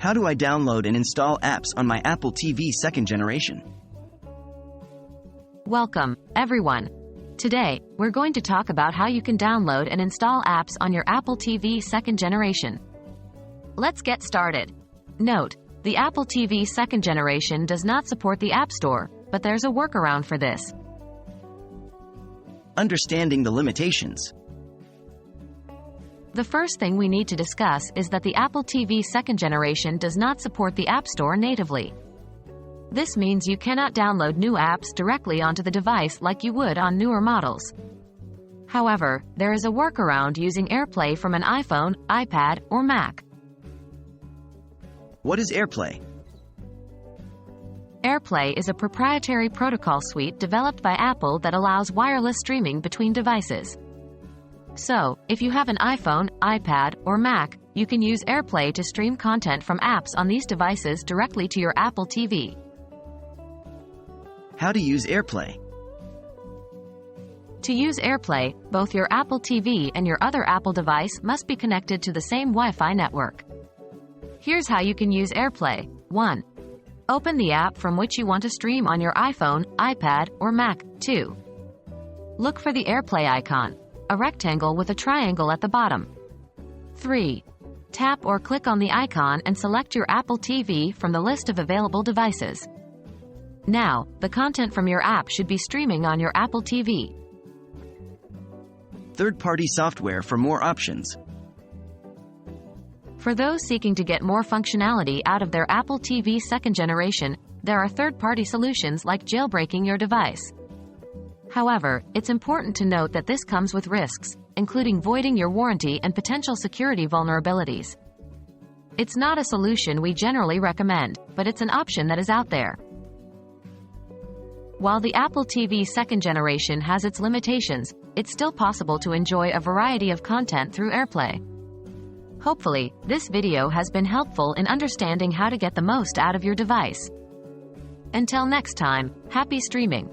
How do I download and install apps on my Apple TV second generation? Welcome, everyone. Today, we're going to talk about how you can download and install apps on your Apple TV second generation. Let's get started. Note, the Apple TV second generation does not support the App Store, but there's a workaround for this. Understanding the limitations. The first thing we need to discuss is that the Apple TV second generation does not support the App Store natively. This means you cannot download new apps directly onto the device like you would on newer models. However, there is a workaround using AirPlay from an iPhone, iPad, or Mac. What is AirPlay? AirPlay is a proprietary protocol suite developed by Apple that allows wireless streaming between devices. So, if you have an iPhone, iPad, or Mac, you can use AirPlay to stream content from apps on these devices directly to your Apple TV. How to use AirPlay? To use AirPlay, both your Apple TV and your other Apple device must be connected to the same Wi-Fi network. Here's how you can use AirPlay. 1. Open the app from which you want to stream on your iPhone, iPad, or Mac. 2. Look for the AirPlay icon, a rectangle with a triangle at the bottom. 3. Tap or click on the icon and select your Apple TV from the list of available devices. Now, the content from your app should be streaming on your Apple TV. Third-party software for more options. For those seeking to get more functionality out of their Apple TV second generation, there are third-party solutions like jailbreaking your device. However, it's important to note that this comes with risks, including voiding your warranty and potential security vulnerabilities. It's not a solution we generally recommend, but it's an option that is out there. While the Apple TV second generation has its limitations, it's still possible to enjoy a variety of content through AirPlay. Hopefully, this video has been helpful in understanding how to get the most out of your device. Until next time, happy streaming!